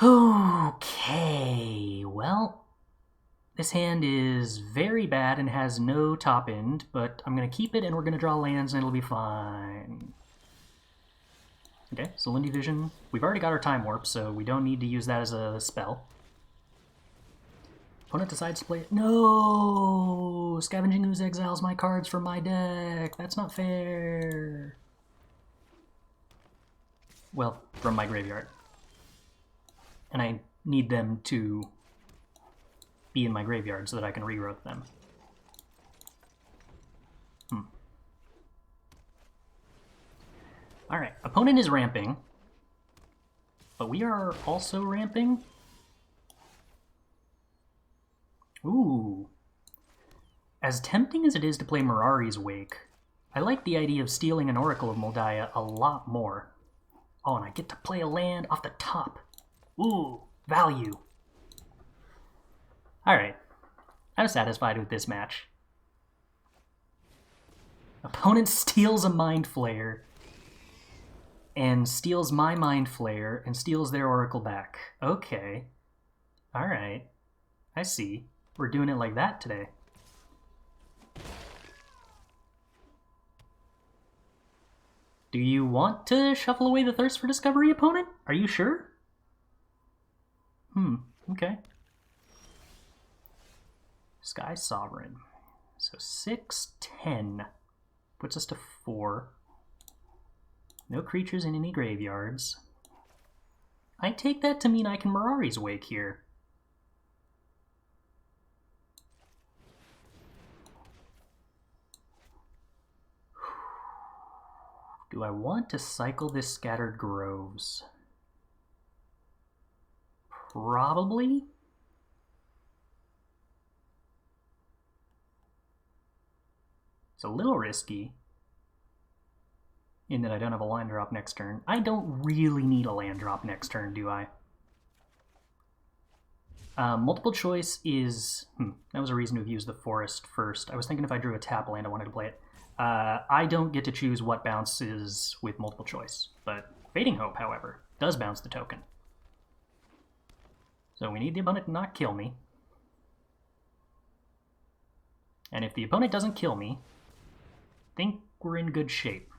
Okay, well, this hand is very bad and has no top end, but I'm going to keep it and we're going to draw lands and it'll be fine. Okay, so Lindy Vision. We've already got our Time Warp, so we don't need to use that as a spell. Opponent decides to play it. No! Scavenging Ooze exiles my cards from my deck. That's not fair. Well, from my graveyard. And I need them to be in my graveyard so that I can regrowth them. Alright, opponent is ramping. But we are also ramping. Ooh. As tempting as it is to play Mirari's Wake, I like the idea of stealing an Oracle of Moldiah a lot more. Oh, and I get to play a land off the top. Ooh, value. Alright, I'm satisfied with this match. Opponent steals a Mind Flayer, and steals my Mind Flayer, and steals their Oracle back. Okay. Alright. I see. We're doing it like that today. Do you want to shuffle away the Thirst for Discovery, opponent? Are you sure? Okay. Sky Sovereign. So 6, 10. Puts us to 4. No creatures in any graveyards. I take that to mean I can Mirari's Wake here. Do I want to cycle this Scattered Groves? Probably. It's a little risky in that I don't have a land drop next turn. I don't really need a land drop next turn, do I? Multiple choice is... that was a reason to have used the forest first. I was thinking if I drew a tap land, I wanted to play it. I don't get to choose what bounces with multiple choice, but Fading Hope, however, does bounce the token. So we need the opponent to not kill me. And if the opponent doesn't kill me, I think we're in good shape.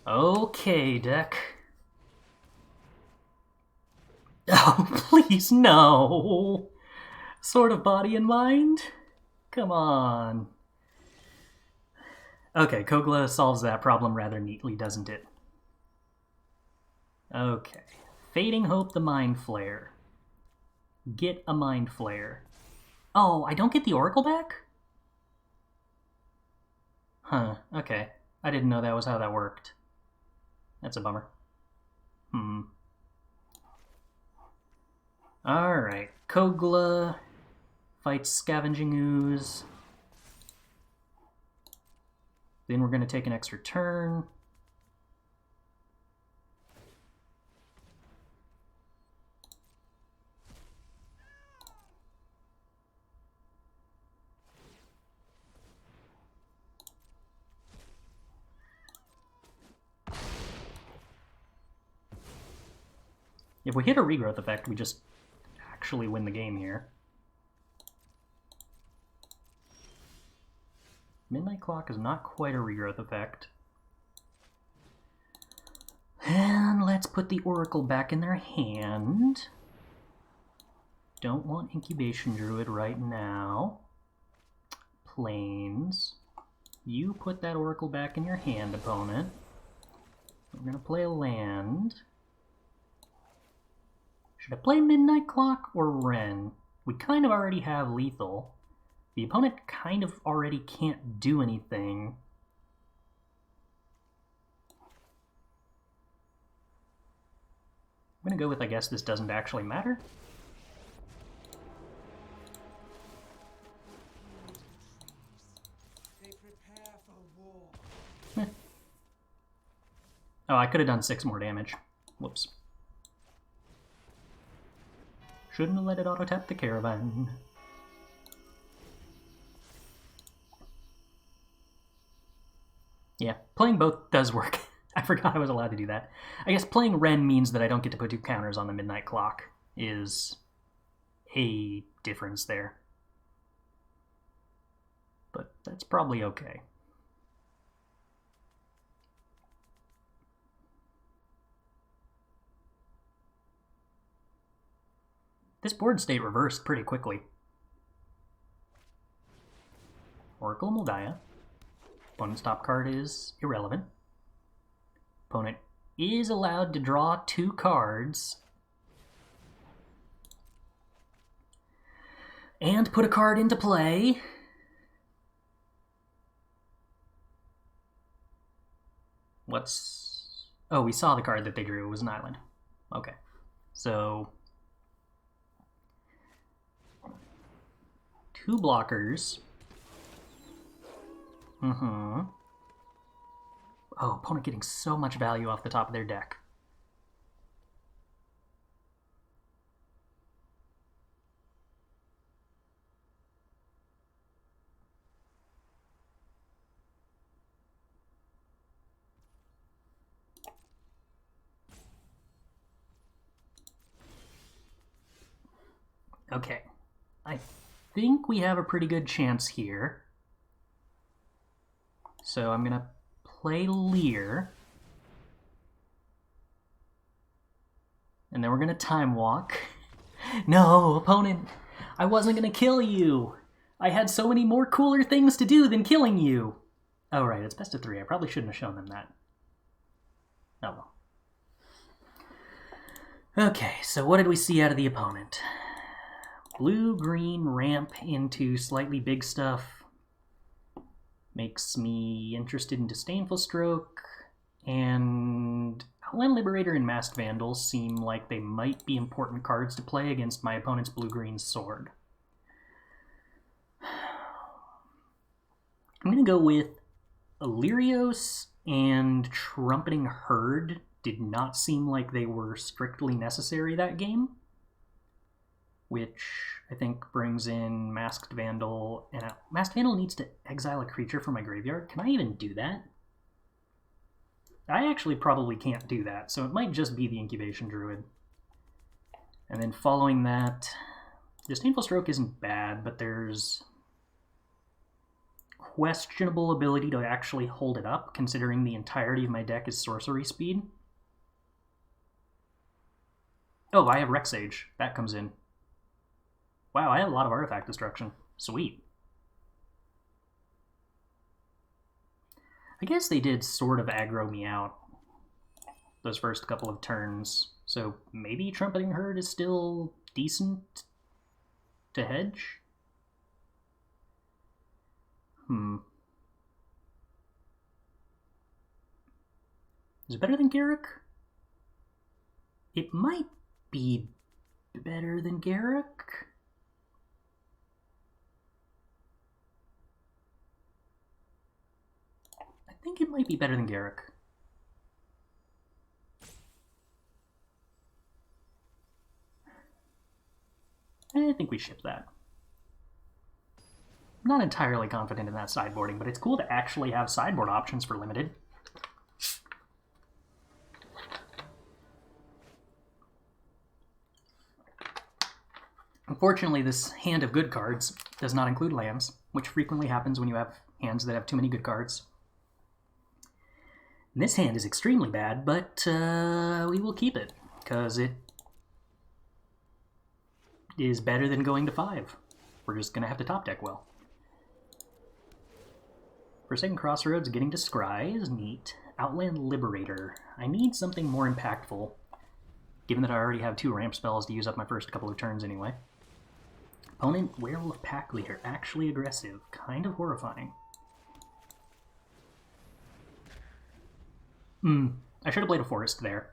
Okay, deck. Oh, please, no! Sword of Body and Mind? Come on. Okay, Kogla solves that problem rather neatly, doesn't it? Okay. Fading Hope the Mind Flayer. Get a Mind Flayer. Oh, I don't get the Oracle back? Huh, okay. I didn't know that was how that worked. That's a bummer. Alright, Kogla fights Scavenging Ooze. Then we're going to take an extra turn. If we hit a Regrowth effect, we just actually win the game here. Midnight Clock is not quite a Regrowth effect. And let's put the Oracle back in their hand. Don't want Incubation Druid right now. Plains. You put that Oracle back in your hand, opponent. We're going to play a land. Should I play Midnight Clock or Wrenn? We kind of already have lethal. The opponent kind of already can't do anything. I'm going to go with, I guess, this doesn't actually matter. Oh, I could have done 6 more damage. Whoops. Shouldn't have let it auto-tap the Caravan. Yeah, playing both does work. I forgot I was allowed to do that. I guess playing Ren means that I don't get to put 2 counters on the midnight clock is a difference there. But that's probably okay. This board state reversed pretty quickly. Oracle Moldiah. Opponent's top card is irrelevant. Opponent is allowed to draw 2 cards and put a card into play. What's... Oh, we saw the card that they drew. It was an island. Okay. So... 2 blockers. Oh, opponent getting so much value off the top of their deck. Okay, I think we have a pretty good chance here. So I'm gonna play Leer. And then we're gonna time walk. No, opponent, I wasn't gonna kill you. I had so many more cooler things to do than killing you. Oh right, it's best of 3. I probably shouldn't have shown them that. Oh well. Okay, so what did we see out of the opponent? Blue-green ramp into slightly big stuff. Makes me interested in Disdainful Stroke, and Outland Liberator and Masked Vandal seem like they might be important cards to play against my opponent's blue-green sword. I'm going to go with Illyrios and Trumpeting Herd. Did not seem like they were strictly necessary that game, which I think brings in Masked Vandal, and Masked Vandal needs to exile a creature from my graveyard. Can I even do that? I actually probably can't do that, so it might just be the Incubation Druid. And then following that, Disdainful Stroke isn't bad, but there's questionable ability to actually hold it up, considering the entirety of my deck is sorcery speed. Oh, I have Rexage. That comes in. Wow, I have a lot of artifact destruction. Sweet. I guess they did sort of aggro me out those first couple of turns, so maybe Trumpeting Herd is still decent to hedge? Is it better than Garruk? It might be better than Garruk. I think it might be better than Garruk. I think we ship that. I'm not entirely confident in that sideboarding, but it's cool to actually have sideboard options for limited. Unfortunately, this hand of good cards does not include lands, which frequently happens when you have hands that have too many good cards. And this hand is extremely bad, but we will keep it, because it is better than going to 5. We're just going to have to top deck well. Forsaken Crossroads, getting to Scry is neat. Outland Liberator. I need something more impactful, given that I already have 2 ramp spells to use up my first couple of turns anyway. Opponent, Werewolf Pack Leader, actually aggressive, kind of horrifying. I should have played a Forest there,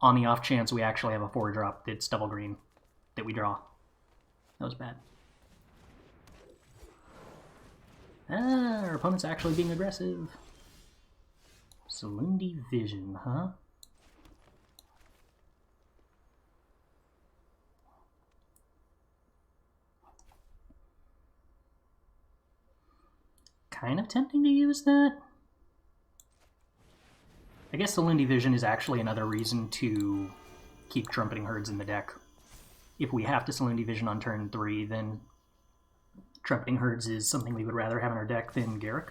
on the off chance we actually have a 4-drop that's double green that we draw. That was bad. Our opponent's actually being aggressive. Salundi Vision, huh? Kind of tempting to use that. I guess Salinity Vision is actually another reason to keep Trumpeting Herds in the deck. If we have to Salinity Vision on turn 3, then Trumpeting Herds is something we would rather have in our deck than Garruk.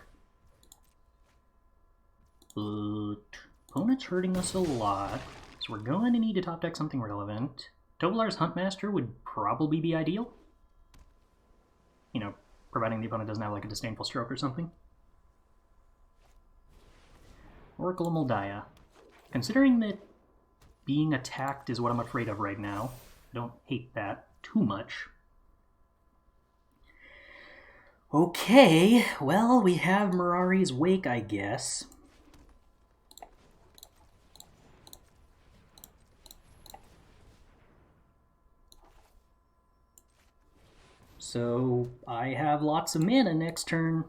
But opponent's hurting us a lot, so we're going to need to top deck something relevant. Tovolar's Huntmaster would probably be ideal. You know, providing the opponent doesn't have like a Disdainful Stroke or something. Oracle of Moldiah. Considering that being attacked is what I'm afraid of right now, I don't hate that too much. Okay, well, we have Mirari's Wake, I guess. So I have lots of mana next turn.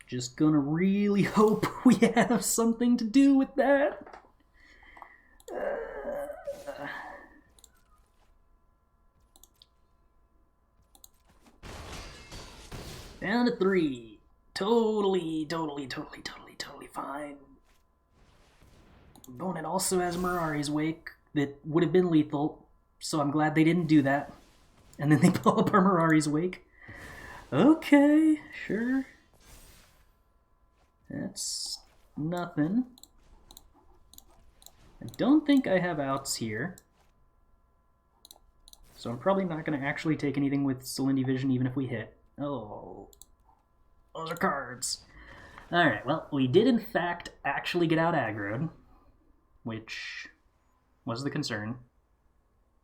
Just gonna really hope we have something to do with that. Down to 3. Totally fine. Opponent also has Mirari's Wake that would have been lethal, so I'm glad they didn't do that. And then they pull up our Mirari's Wake. Okay, sure. That's nothing. I don't think I have outs here. So I'm probably not going to actually take anything with Salinity Vision even if we hit. Oh, those are cards. Alright, well, we did in fact actually get out aggroed, which was the concern,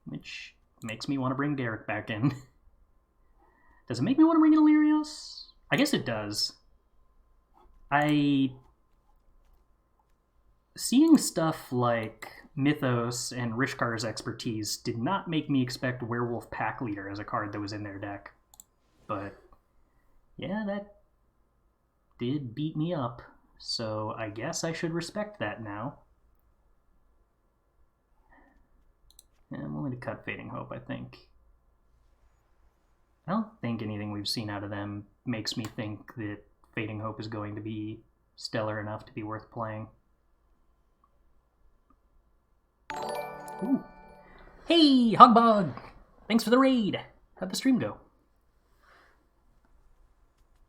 which makes me want to bring Garruk back in. Does it make me want to bring in Illyrios? I guess it does. Seeing stuff like Mythos and Rishkar's expertise did not make me expect Werewolf Pack Leader as a card that was in their deck. But yeah, that did beat me up, so I guess I should respect that now. And I'm willing to cut Fading Hope, I think. I don't think anything we've seen out of them makes me think that Fading Hope is going to be stellar enough to be worth playing. Ooh. Hey, Hogbog! Thanks for the raid! How'd the stream go?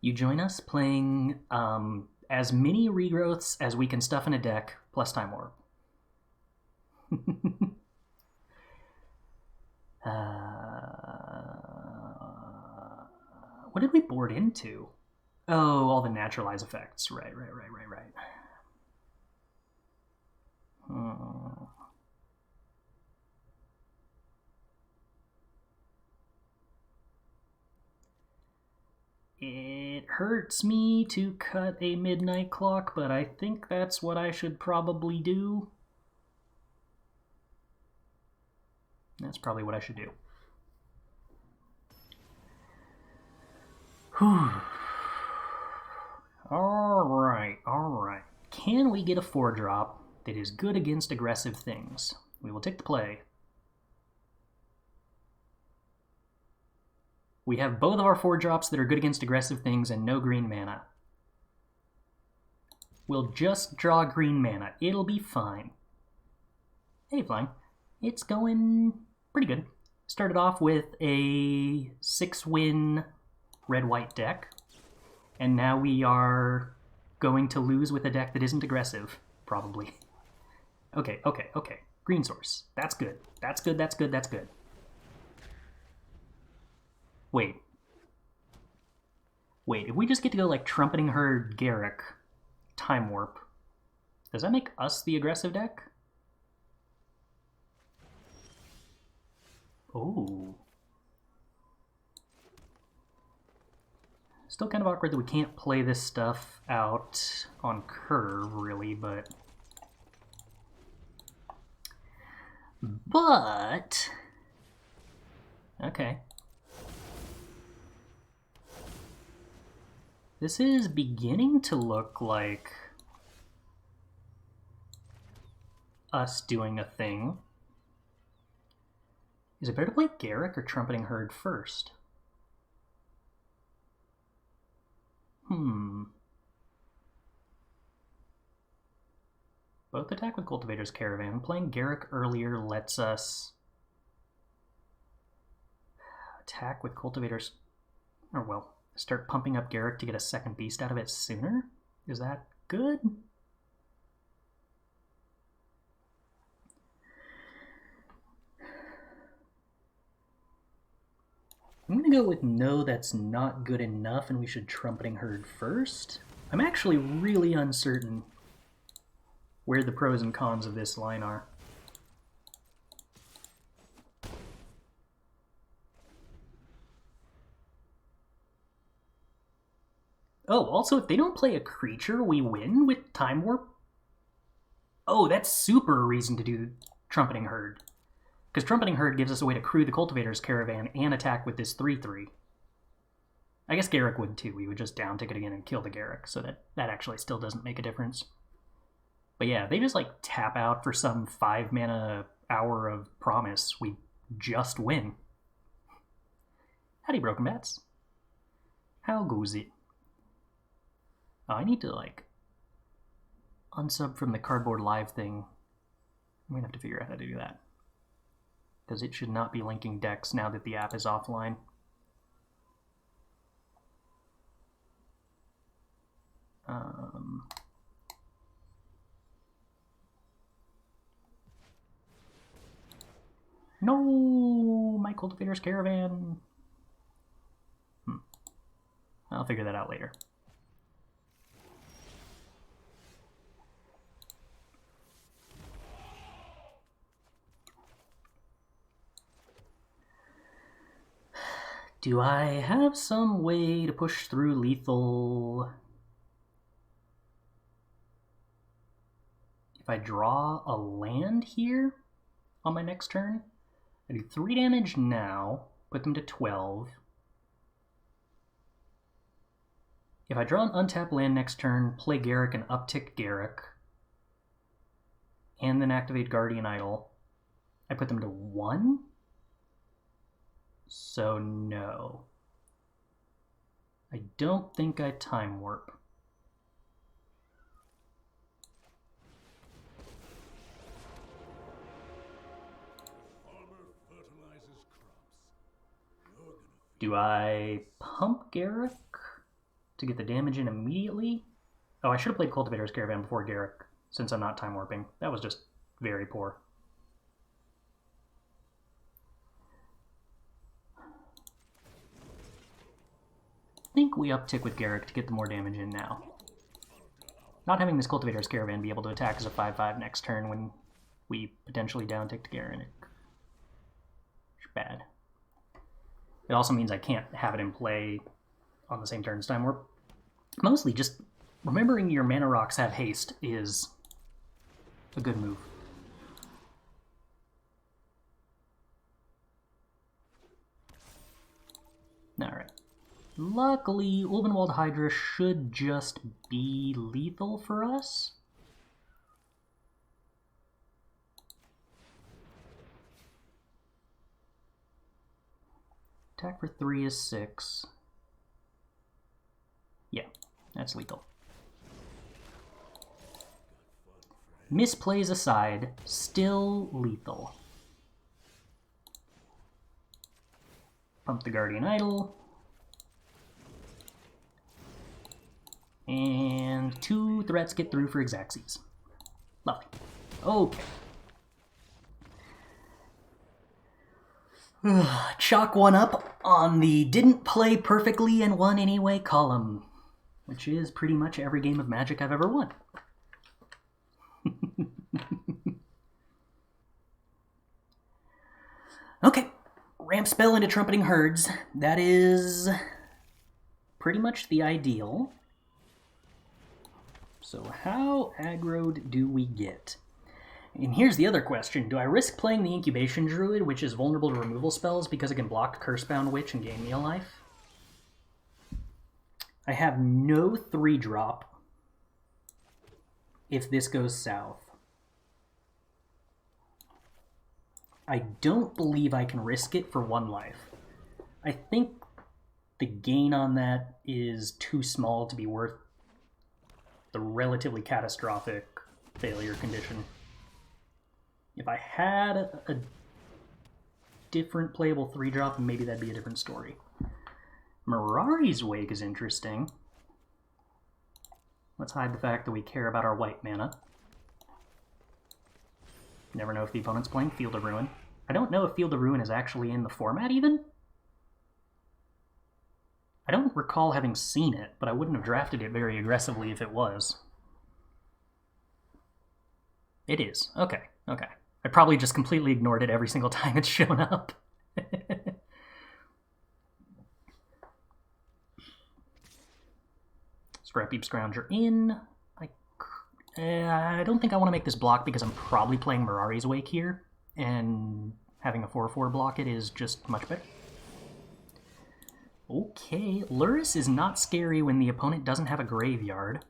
You join us playing as many regrowths as we can stuff in a deck, plus Time Warp. What did we board into? Oh, all the naturalize effects. Right. It hurts me to cut a midnight clock, but I think that's what I should probably do. That's probably what I should do. Whew. Alright. Can we get a 4-drop that is good against aggressive things? We will take the play. We have both of our 4-drops that are good against aggressive things and no green mana. We'll just draw green mana. It'll be fine. Hey, Flying. It's going pretty good. Started off with a 6-win red-white deck, and now we are going to lose with a deck that isn't aggressive, probably. Okay. Green source. That's good. That's good. Wait, if we just get to go like Trumpeting Herd, Garruk, Time Warp, does that make us the aggressive deck? Oh. Still kind of awkward that we can't play this stuff out on curve, really, but... Okay. This is beginning to look like us doing a thing. Is it better to play Garruk or Trumpeting Herd first? Both attack with Cultivator's Caravan. Playing Garrick earlier lets us attack with Cultivator's... Or, well, start pumping up Garrick to get a second beast out of it sooner? Is that good? I'm going to go with no, that's not good enough, and we should Trumpeting Herd first. I'm actually really uncertain where the pros and cons of this line are. Oh, also, if they don't play a creature, we win with Time Warp? Oh, that's super reason to do Trumpeting Herd. Because Trumpeting Herd gives us a way to crew the Cultivator's Caravan and attack with this 3/3. I guess Garrick would too. We would just down tick it again and kill the Garrick, so that actually still doesn't make a difference. But yeah, they just like tap out for some 5 mana Hour of Promise. We just win. Howdy, Broken Bats. How goes it? Oh, I need to like unsub from the Cardboard Live thing. I'm gonna have to figure out how to do that. Because it should not be linking decks now that the app is offline. No, my Cultivator's Caravan. I'll figure that out later. Do I have some way to push through lethal? If I draw a land here on my next turn, I do 3 damage now, put them to 12. If I draw an untapped land next turn, play Garrick and uptick Garrick, and then activate Guardian Idol, I put them to 1? So no. I don't think I Time Warp. Do I pump Garrick to get the damage in immediately? Oh, I should have played Cultivator's Caravan before Garrick, since I'm not Time Warping. That was just very poor. I think we uptick with Garrick to get the more damage in now. Not having this Cultivator's Caravan be able to attack as a 5/5 next turn when we potentially down-ticked Garrick. It's bad. It also means I can't have it in play on the same turn as Time Warp. Mostly just remembering your mana rocks have haste is a good move. Alright. Luckily, Ulvenwald Hydra should just be lethal for us. Attack for 3 is 6. Yeah, that's lethal. Misplays aside, still lethal. Pump the Guardian Idol. And 2 threats get through for Xaxes. Lovely. Okay. Chalk one up on the didn't play perfectly and won anyway column, which is pretty much every game of Magic I've ever won. Okay, ramp spell into Trumpeting Herds. That is pretty much the ideal. So how aggroed do we get? And here's the other question. Do I risk playing the Incubation Druid, which is vulnerable to removal spells because it can block Cursebound Witch and gain me a life? I have no 3-drop if this goes south. I don't believe I can risk it for 1 life. I think the gain on that is too small to be worth the relatively catastrophic failure condition. If I had a different playable 3-drop, maybe that'd be a different story. Mirari's Wake is interesting. Let's hide the fact that we care about our white mana. Never know if the opponent's playing Field of Ruin. I don't know if Field of Ruin is actually in the format even. I don't recall having seen it, but I wouldn't have drafted it very aggressively if it was. It is. Okay, okay. I probably just completely ignored it every single time it's shown up. Scrappy Scrounger in. I don't think I want to make this block because I'm probably playing Mirari's Wake here, and having a 4/4 block it is just much better. Okay, Lurrus is not scary when the opponent doesn't have a graveyard.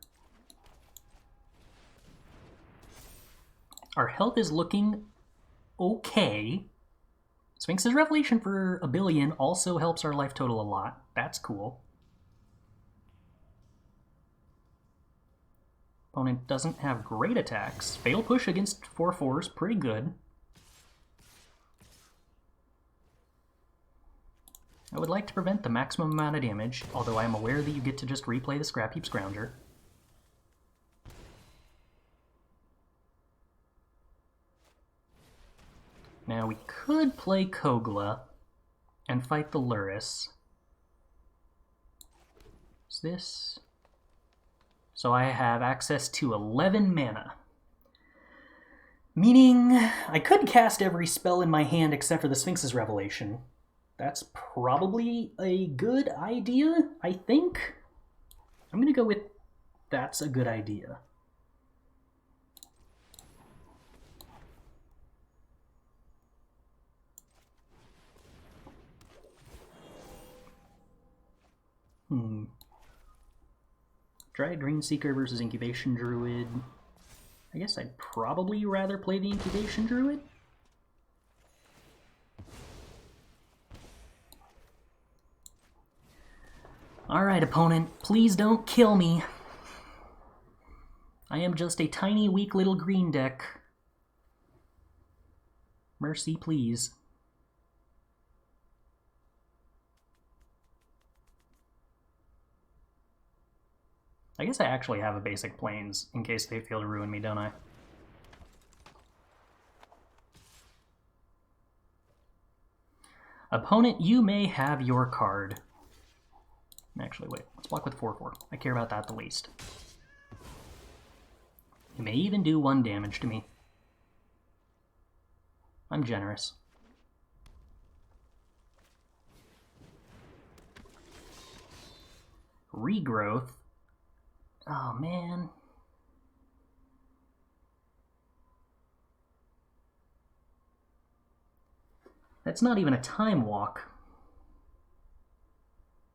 Our health is looking okay. Sphinx's Revelation for 1 billion also helps our life total a lot. That's cool. Opponent doesn't have great attacks. Fatal Push against 4/4 is pretty good. I would like to prevent the maximum amount of damage, although I am aware that you get to just replay the Scrapheap Scrounger. Now we could play Kogla and fight the Lurrus. What's this? So I have access to 11 mana. Meaning I could cast every spell in my hand except for the Sphinx's Revelation. That's probably a good idea, I think. I'm going to go with that's a good idea. Dryad Dreamseeker versus Incubation Druid. I guess I'd probably rather play the Incubation Druid. Alright, opponent, please don't kill me. I am just a tiny, weak little green deck. Mercy, please. I guess I actually have a basic Plains in case they feel to ruin me, don't I? Opponent, you may have your card. Actually, wait. Let's block with 4/4. I care about that the least. You may even do 1 damage to me. I'm generous. Regrowth. Oh, man. That's not even a time walk.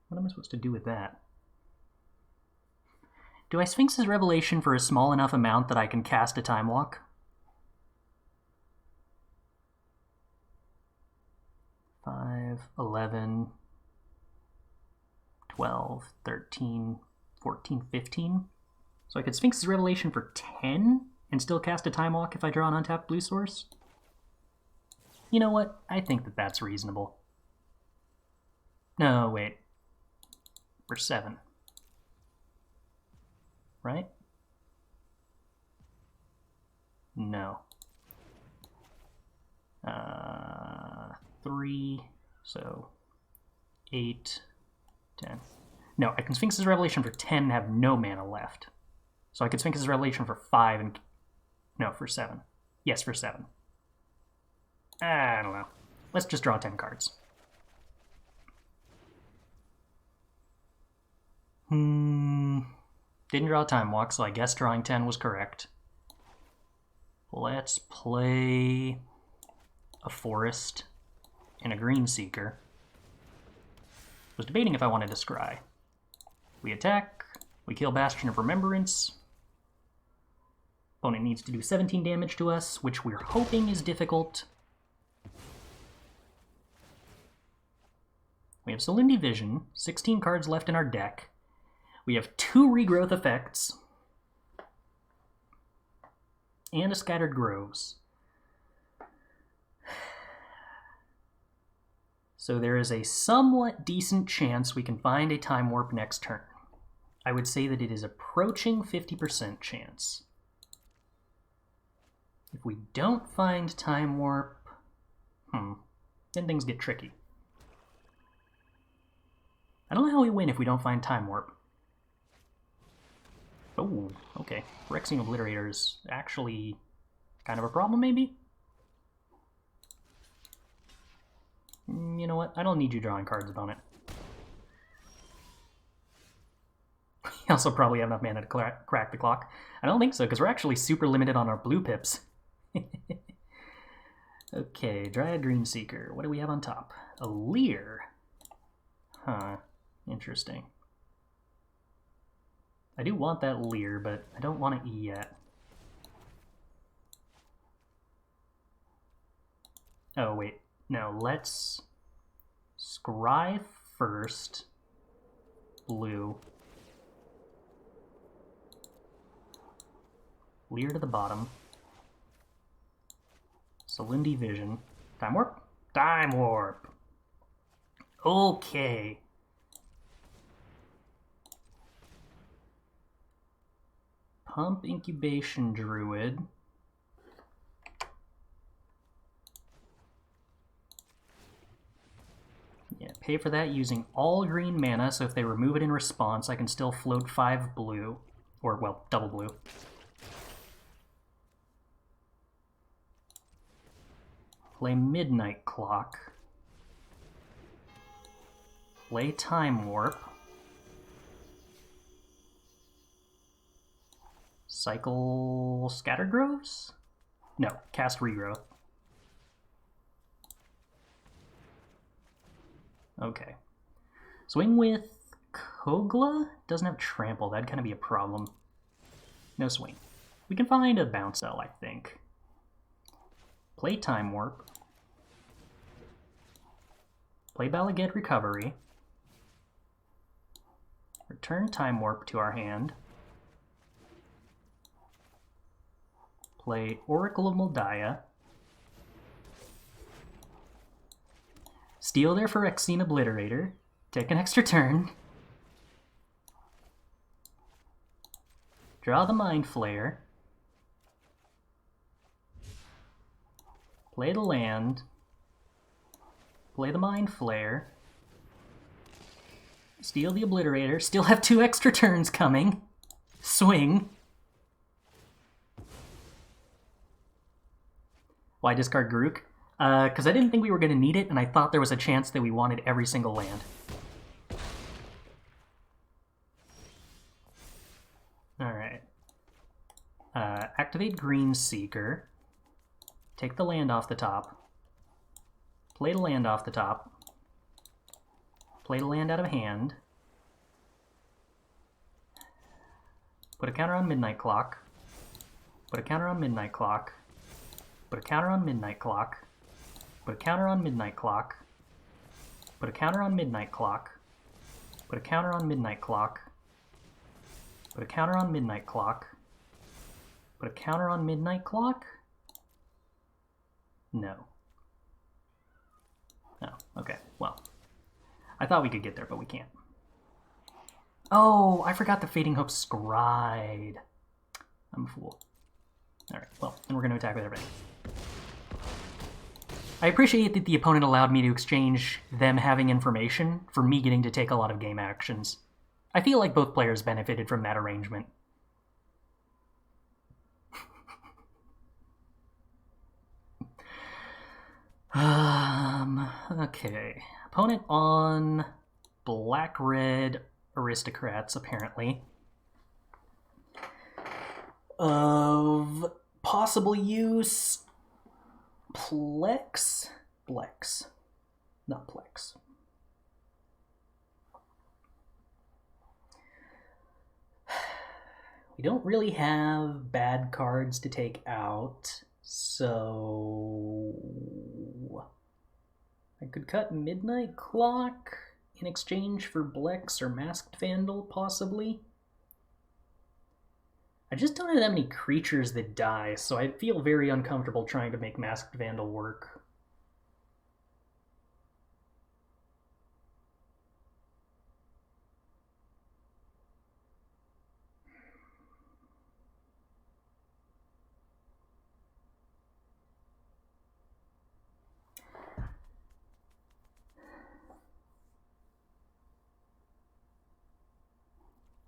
What am I supposed to do with that? Do I Sphinx's Revelation for a small enough amount that I can cast a time walk? 5, 11, 12, 13, 14, 15. So I could Sphinx's Revelation for 10 and still cast a time walk if I draw an untapped blue source? You know what? I think that that's reasonable. No, wait. For 7. Right? No. 3, so 8, 10. No, I can Sphinx's Revelation for 10 and have no mana left. So I could Sphinx's Revelation for 5 and... No, for 7. Yes, for 7. I don't know. Let's just draw 10 cards. Didn't draw a time walk, so I guess drawing 10 was correct. Let's play a Forest and a Greenseeker. Was debating if I wanted to scry. We attack, we kill Bastion of Remembrance. Opponent needs to do 17 damage to us, which we're hoping is difficult. We have Solindy Vision, 16 cards left in our deck. We have 2 Regrowth effects. and a Scattered Groves. So there is a somewhat decent chance we can find a Time Warp next turn. I would say that it is approaching 50% chance. If we don't find Time Warp, then things get tricky. I don't know how we win if we don't find Time Warp. Oh, okay. Phyrexian Obliterator is actually kind of a problem, maybe? You know what? I don't need you drawing cards on it. We also probably have enough mana to crack the clock. I don't think so, because we're actually super limited on our blue pips. Okay, Dryad Dreamseeker. What do we have on top? A Leer. Huh, interesting. I do want that Leer, but I don't want it yet. Oh, wait. No, let's scry first. Blue. Leer to the bottom. Salundi Vision. Time Warp? Time Warp! Okay. Pump Incubation Druid. Yeah, pay for that using all green mana, so if they remove it in response, I can still float 5 blue. Or, well, double blue. Play Midnight Clock. Play Time Warp. Cycle Scattered Groves? No, cast Regrowth. Okay. Swing with Kogla? Doesn't have Trample, that'd kind of be a problem. No swing. We can find a bounce cell, I think. Play Time Warp. Play Bala Ged Recovery. Return Time Warp to our hand. Play Oracle of Moldiah. Steal their Phyrexian Obliterator. Take an extra turn. Draw the Mind Flayer. Play the land. Play the Mind Flayer. Steal the Obliterator. Still have 2 extra turns coming. Swing. Why discard Garruk? Because I didn't think we were going to need it, and I thought there was a chance that we wanted every single land. Alright. Activate Greenseeker. Take the land off the top. Play the land off the top. Play the land out of hand. Put a counter on Midnight Clock. Put a counter on Midnight Clock. Put a counter on Midnight Clock. Put a counter on Midnight Clock. Put a counter on Midnight Clock. Put a counter on Midnight Clock. Put a counter on Midnight Clock. Put a counter on Midnight Clock? No. Oh, okay. Well, I thought we could get there, but we can't. Oh, I forgot the Fading Hope Scried. I'm a fool. Alright, well, then we're going to attack with everything. I appreciate that the opponent allowed me to exchange them having information for me getting to take a lot of game actions. I feel like both players benefited from that arrangement. Okay. Opponent on black-red aristocrats, apparently. Of possible use, Plex? Blex. Not Plex. We don't really have bad cards to take out, so I could cut Midnight Clock in exchange for Blex or Masked Vandal, possibly. I just don't have that many creatures that die, so I feel very uncomfortable trying to make Masked Vandal work.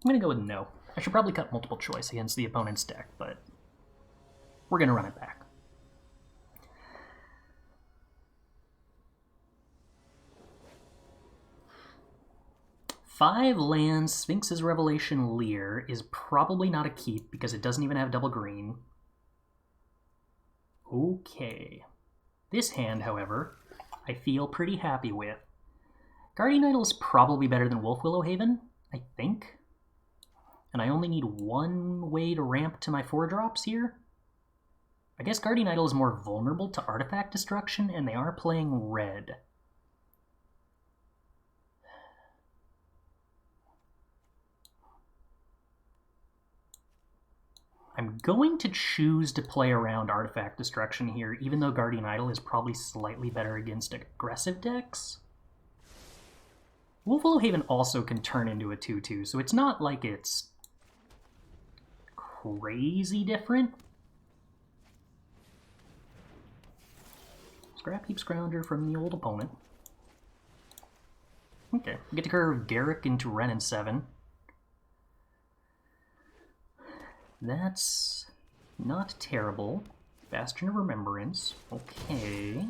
I'm going to go with no. I should probably cut multiple choice against the opponent's deck, but we're going to run it back. Five lands, Sphinx's Revelation Leer is probably not a keep because it doesn't even have double green. Okay. This hand, however, I feel pretty happy with. Guardian Idol is probably better than Wolf Willow Haven, I think. And I only need one way to ramp to my 4-drops here. I guess Guardian Idol is more vulnerable to artifact destruction, and they are playing red. I'm going to choose to play around artifact destruction here, even though Guardian Idol is probably slightly better against aggressive decks. Wolf Willow Haven also can turn into a 2-2, so it's not like it's crazy different. Scrap Heap Scrounger from the old opponent. Okay, we get to curve Garruk into Wrenn and 7. That's not terrible. Bastion of Remembrance. Okay.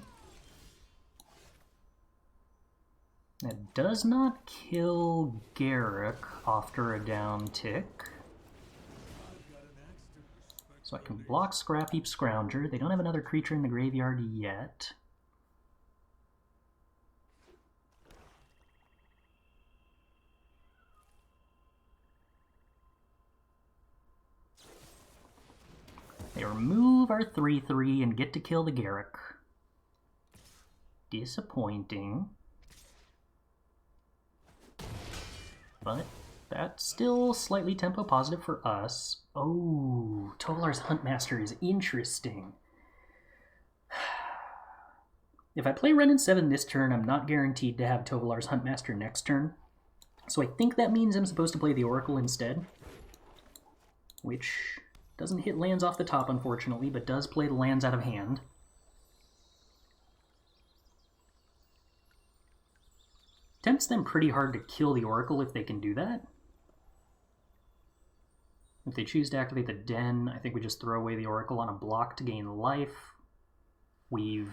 That does not kill Garruk after a down tick. So I can block Scrap Heap Scrounger. They don't have another creature in the graveyard yet. They remove our 3/3 and get to kill the Garruk. Disappointing. But that's still slightly tempo positive for us. Oh, Tovolar's Huntmaster is interesting. If I play Wrenn and 7 this turn, I'm not guaranteed to have Tovolar's Huntmaster next turn. So I think that means I'm supposed to play the Oracle instead. Which doesn't hit lands off the top, unfortunately, but does play the lands out of hand. Tempts them pretty hard to kill the Oracle if they can do that. If they choose to activate the Den, I think we just throw away the Oracle on a block to gain life. We've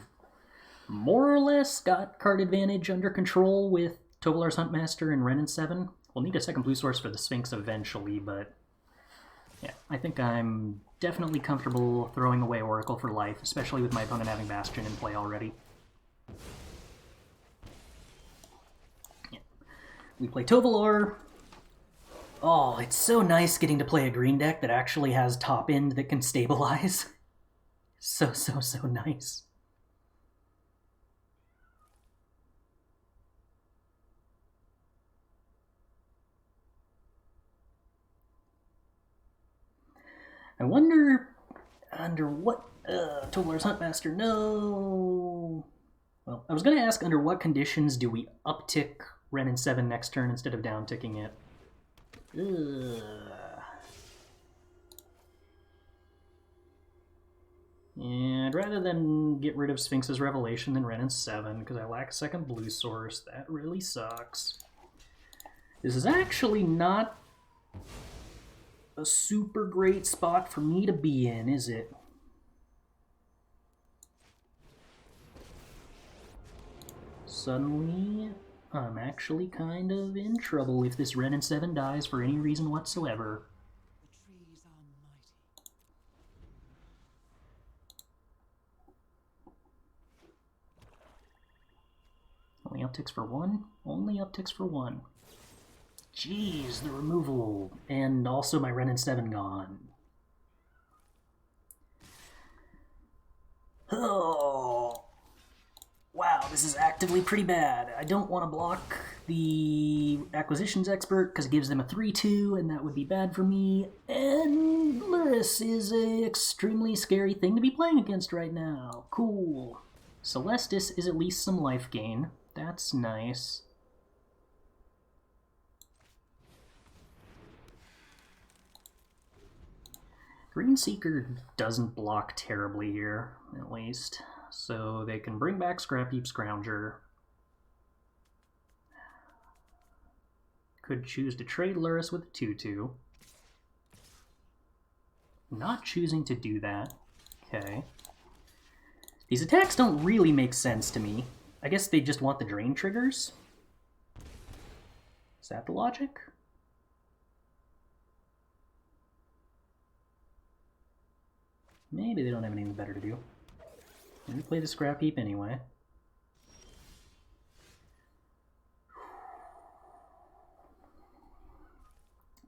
more or less got card advantage under control with Tovolar's Huntmaster and Wrenn and 7. We'll need a second blue source for the Sphinx eventually, but yeah, I think I'm definitely comfortable throwing away Oracle for life, especially with my opponent having Bastion in play already. Yeah. We play Tovolar. Oh, it's so nice getting to play a green deck that actually has top end that can stabilize. So nice. I wonder under what... Tovolar's Huntmaster, no! Well, I was going to ask under what conditions do we uptick Wrenn and 7 next turn instead of down-ticking it. And rather than get rid of Sphinx's Revelation than Wrenn and 7, because I lack a second blue source, that really sucks. This is actually not a super great spot for me to be in, is it? Suddenly, I'm actually kind of in trouble if this Wrenn and 7 dies for any reason whatsoever. The trees are mighty. Only upticks for one? Only upticks for one. Jeez, the removal. And also my Wrenn and 7 gone. Oh. Wow, this is actively pretty bad. I don't want to block the Acquisitions Expert because it gives them a 3/2, and that would be bad for me. And Luris is an extremely scary thing to be playing against right now. Cool. Celestis is at least some life gain. That's nice. Green Seeker doesn't block terribly here, at least. So they can bring back Scrap Heap Scrounger. Could choose to trade Luris with a 2-2. Not choosing to do that. Okay. These attacks don't really make sense to me. I guess they just want the drain triggers? Is that the logic? Maybe they don't have anything better to do. Let me play the Scrap Heap anyway.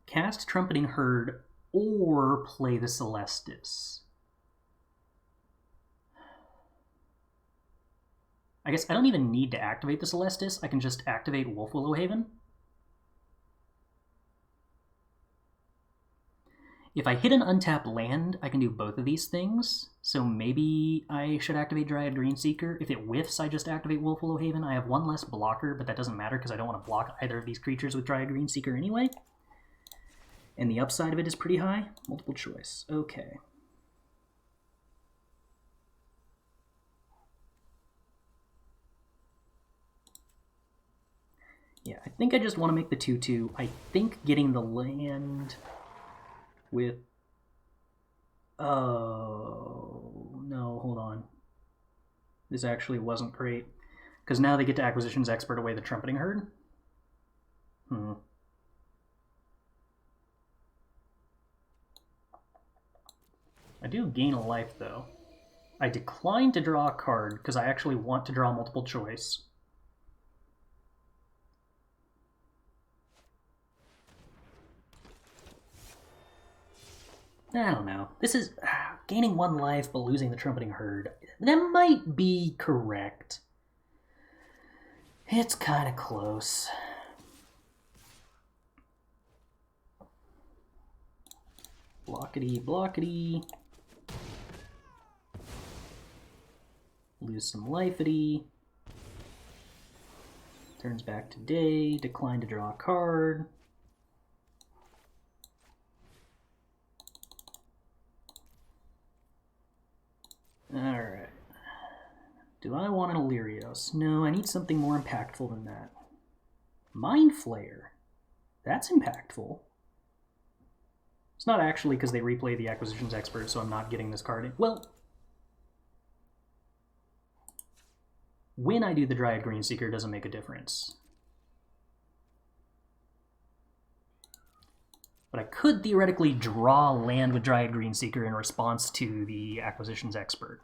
Cast Trumpeting Herd or play the Celestis. I guess I don't even need to activate the Celestis. I can just activate Wolfwillow Haven. If I hit an untapped land, I can do both of these things. So maybe I should activate Dryad Greenseeker. If it whiffs, I just activate Wolfwillow Haven. I have one less blocker, but that doesn't matter because I don't want to block either of these creatures with Dryad Greenseeker anyway. And the upside of it is pretty high. Multiple choice. Okay. Yeah, I think I just want to make the 2-2. I think getting the land with... Oh, no, hold on. This actually wasn't great. Because now they get to Acquisitions Expert away the Trumpeting Herd. I do gain a life, though. I decline to draw a card because I actually want to draw multiple choice. I don't know. This is gaining one life but losing the Trumpeting Herd. That might be correct. It's kind of close. Blockity, blockity. Lose some lifety. Turns back to day. Decline to draw a card. Alright. Do I want an Illyrios? No, I need something more impactful than that. Mind Flayer. That's impactful. It's not actually because they replay the Acquisitions Expert, so I'm not getting this card in. Well, when I do the Dryad Greenseeker, it doesn't make a difference. But I could theoretically draw land with Dryad Greenseeker in response to the Acquisitions Expert.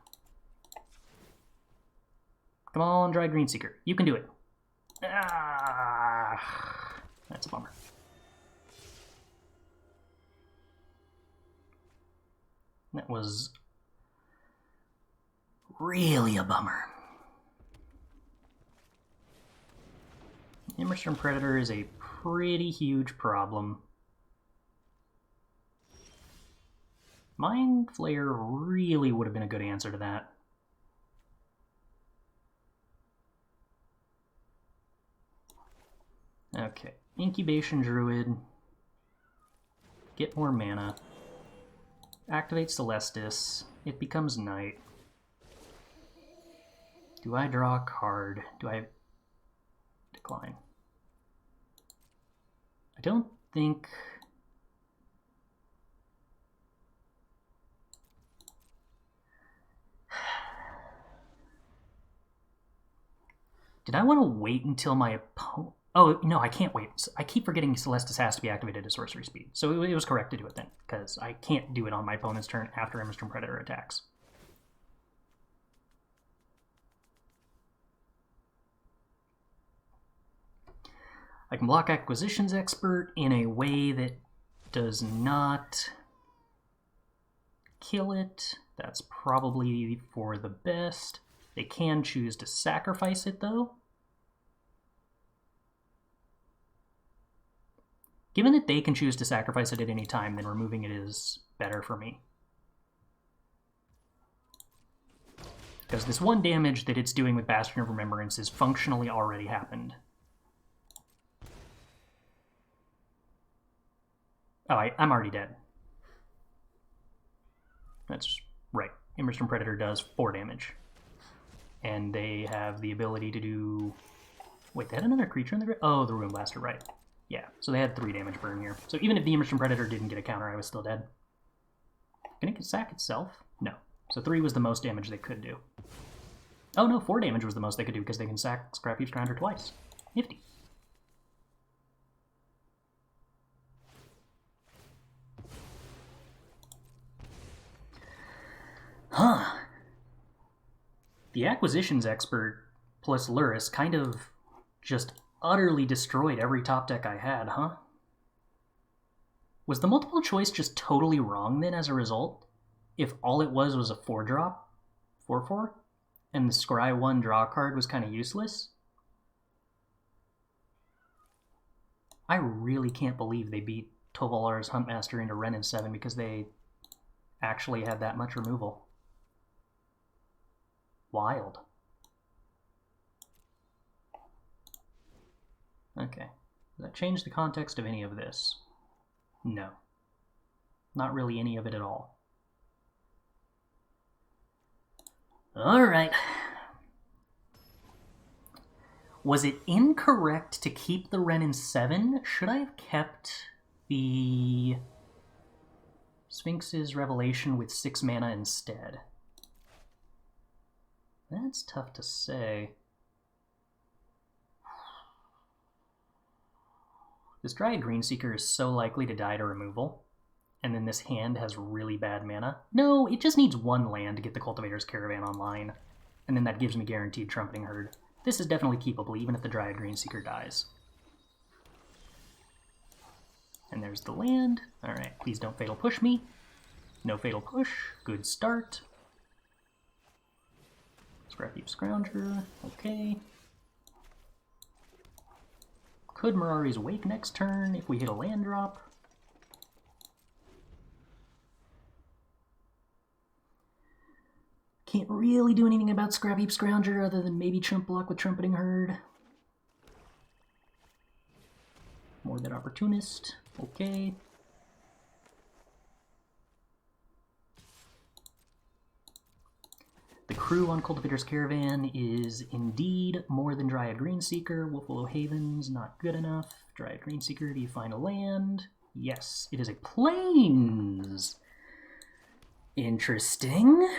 Come on, Dryad Greenseeker. You can do it. Ah, that's a bummer. That was really a bummer. Immersturm Predator is a pretty huge problem. Mind Flayer really would have been a good answer to that. Okay, Incubation Druid. Get more mana. Activate Celestis. It becomes night. Do I draw a card? Do I decline? I don't think... Did I want to wait until my opponent... Oh, no, I can't wait. I keep forgetting Celestis has to be activated at sorcery speed. So it was correct to do it then, because I can't do it on my opponent's turn after Immersturm Predator attacks. I can block Acquisitions Expert in a way that does not kill it. That's probably for the best. They can choose to sacrifice it, though. Given that they can choose to sacrifice it at any time, then removing it is better for me. Because this 1 damage that it's doing with Bastion of Remembrance is functionally already happened. Oh, I'm already dead. That's right. Immersed Predator does 4 damage. And they have the ability to do... Wait, they had another creature in the... Oh, the Ruin Blaster, right. Yeah, so they had 3 damage burn here. So even if the Immersed Predator didn't get a counter, I was still dead. Can it sack itself? No. So 3 was the most damage they could do. Oh no, 4 damage was the most they could do because they can sack Scrap Heap Scrounger twice. Nifty. Huh. The Acquisitions Expert plus Luris kind of just utterly destroyed every top deck I had, huh? Was the multiple choice just totally wrong then as a result? If all it was a 4-drop? 4-4? And the Scry 1 draw card was kind of useless? I really can't believe they beat Tovalar's Huntmaster into Wrenn and 7 because they actually had that much removal. Wild. Okay. Does that change the context of any of this? No. Not really any of it at all. Alright. Was it incorrect to keep the Wrenn and 7? Should I have kept the Sphinx's Revelation with 6 mana instead? That's tough to say. This Dryad Greenseeker is so likely to die to removal, and then this hand has really bad mana. No, it just needs 1 land to get the Cultivator's Caravan online, and then that gives me guaranteed Trumpeting Herd. This is definitely keepable, even if the Dryad Greenseeker dies. And there's the land. Alright, please don't Fatal Push me. No Fatal Push. Good start. Scrap Heap Scrounger. Okay. Could Mirari's Wake next turn if we hit a land drop. Can't really do anything about Scrap Heap Scrounger other than maybe Chump Block with Trumpeting Herd. Morbid Opportunist. Okay. The crew on Cultivator's Caravan is indeed more than Dryad Greenseeker. Wolfwillow Haven's not good enough. Dryad Greenseeker, do you find a land? Yes, it is a Plains. Interesting.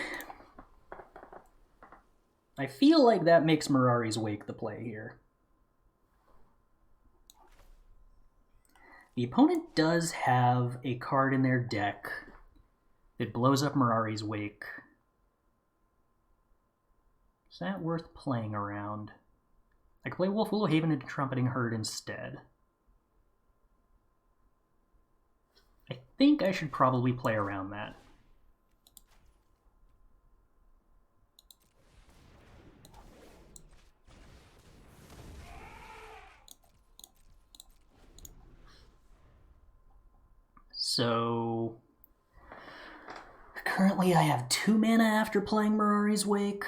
I feel like that makes Mirari's Wake the play here. The opponent does have a card in their deck that blows up Mirari's Wake. Is that worth playing around? I could play Wolfwillow Haven and Trumpeting Herd instead. I think I should probably play around that. So currently I have 2 mana after playing Mirari's Wake.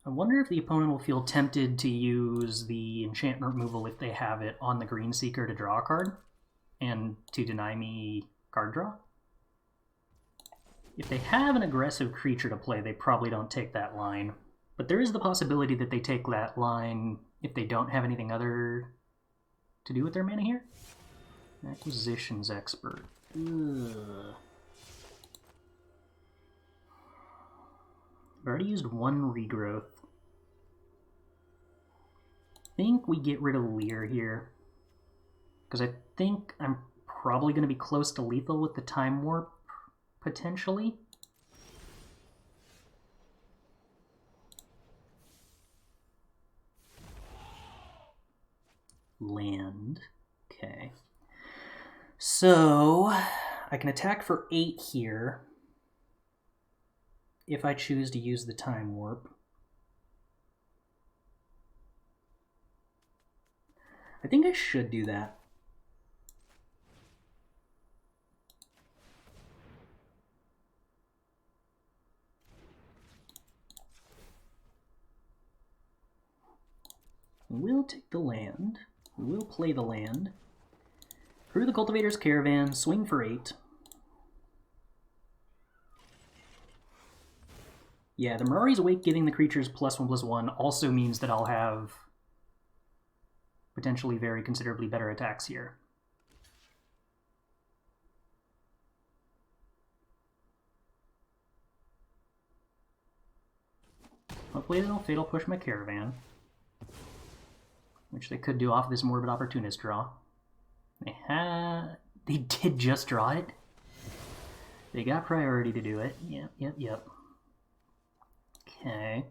I wonder if the opponent will feel tempted to use the enchantment removal if they have it on the Greenseeker to draw a card and to deny me card draw. If they have an aggressive creature to play, they probably don't take that line. But there is the possibility that they take that line if they don't have anything other to do with their mana here. Acquisitions Expert. Ugh. I've already used 1 Regrowth. I think we get rid of Leer here. Because I think I'm probably going to be close to lethal with the Time Warp, potentially. Land. Okay. So, I can attack for 8 here. if I choose to use the Time Warp. I think I should do that. We'll take the land. We'll play the land. Crew the Cultivator's Caravan, swing for 8. Yeah, the Mirari's Wake giving the creatures +1/+1 also means that I'll have potentially very considerably better attacks here. Hopefully they'll Fatal Push my Caravan, which they could do off this Morbid Opportunist draw. They did just draw it. They got priority to do it. Yep. Okay.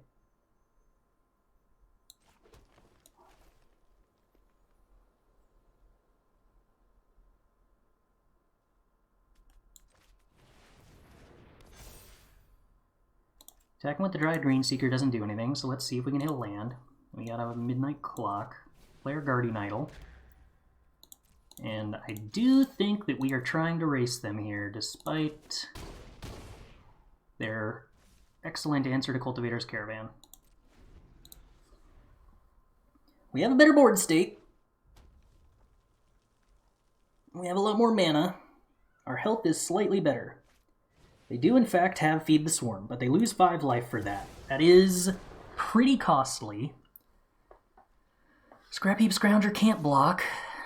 Attacking with the Dryad Greenseeker doesn't do anything, so let's see if we can hit a land. We got a Midnight Clock, player Guardian Idol. And I do think that we are trying to race them here, despite their excellent answer to Cultivator's Caravan. We have a better board state. We have a lot more mana. Our health is slightly better. They do in fact have Feed the Swarm, but they lose 5 life for that. That is pretty costly. Scrapheap Scrounger can't block,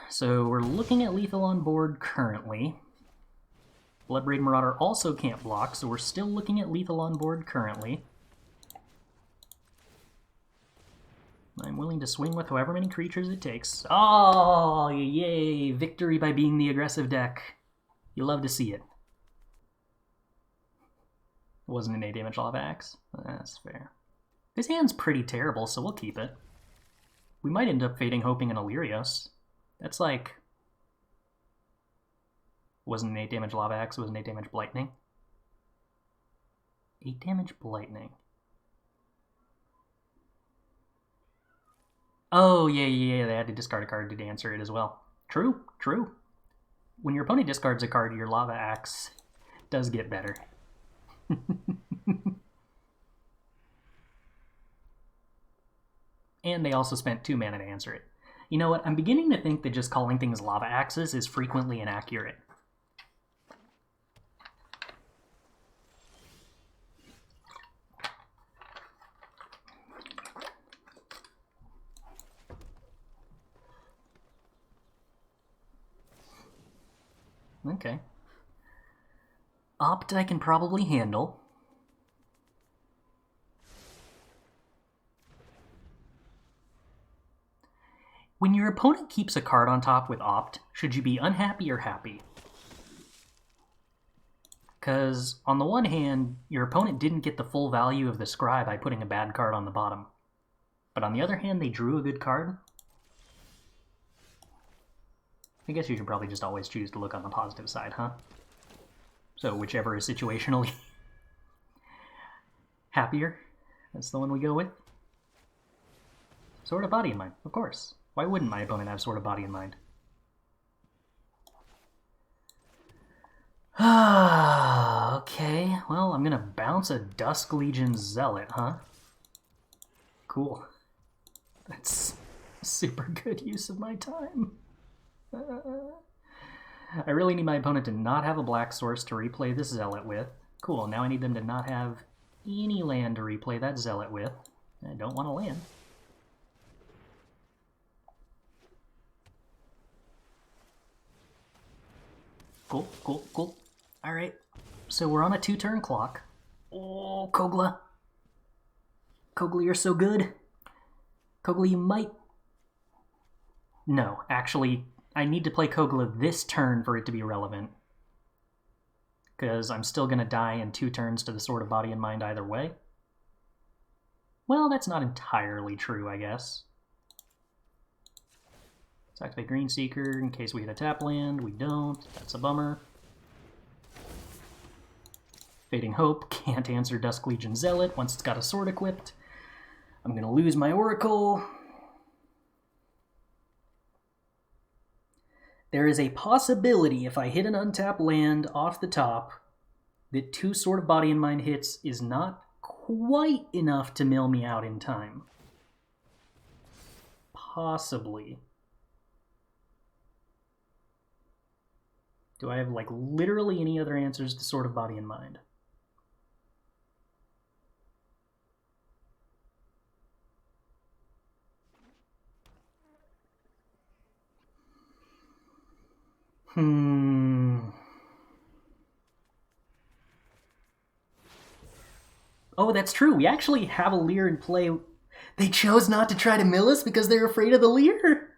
so we're looking at lethal on board currently. Bloodbraid Marauder also can't block, so we're still looking at lethal on board currently. I'm willing to swing with however many creatures it takes. Oh, yay! Victory by being the aggressive deck. You love to see it. It wasn't an 8 damage Lava Axe. That's fair. His hand's pretty terrible, so we'll keep it. We might end up fading Hoping and Illyrios. That's like... Wasn't an 8 damage Lava Axe, it was an 8 damage Blightning. 8 damage Blightning. Oh, yeah, they had to discard a card to answer it as well. True. When your opponent discards a card, your Lava Axe does get better. And they also spent 2 mana to answer it. You know what? I'm beginning to think that just calling things Lava Axes is frequently inaccurate. Okay. Opt I can probably handle. When your opponent keeps a card on top with Opt, should you be unhappy or happy? Because, on the one hand, your opponent didn't get the full value of the scry by putting a bad card on the bottom. But on the other hand, they drew a good card. I guess you should probably just always choose to look on the positive side, huh? So whichever is situationally happier, that's the one we go with. Sword of Body in Mind, of course. Why wouldn't my opponent have Sword of Body in Mind? Okay, well, I'm gonna bounce a Dusk Legion Zealot, huh? Cool. That's super good use of my time. I really need my opponent to not have a black source to replay this Zealot with. Cool, now I need them to not have any land to replay that Zealot with. I don't want to land. Cool. Alright, so we're on a 2-turn clock. Oh, Kogla. Kogla, you're so good. Kogla, you might... No, actually, I need to play Kogla this turn for it to be relevant. Because I'm still going to die in 2 turns to the Sword of Body and Mind either way. Well, that's not entirely true, I guess. Let's activate Greenseeker in case we hit a tap land. We don't. That's a bummer. Fading Hope, can't answer Dusk Legion Zealot once it's got a sword equipped. I'm going to lose my Oracle. There is a possibility if I hit an untapped land off the top that 2 Sword of Body and Mind hits is not quite enough to mill me out in time. Possibly. Do I have, like, literally any other answers to Sword of Body and Mind? Oh, that's true. We actually have a Leer in play. They chose not to try to mill us because they're afraid of the Leer.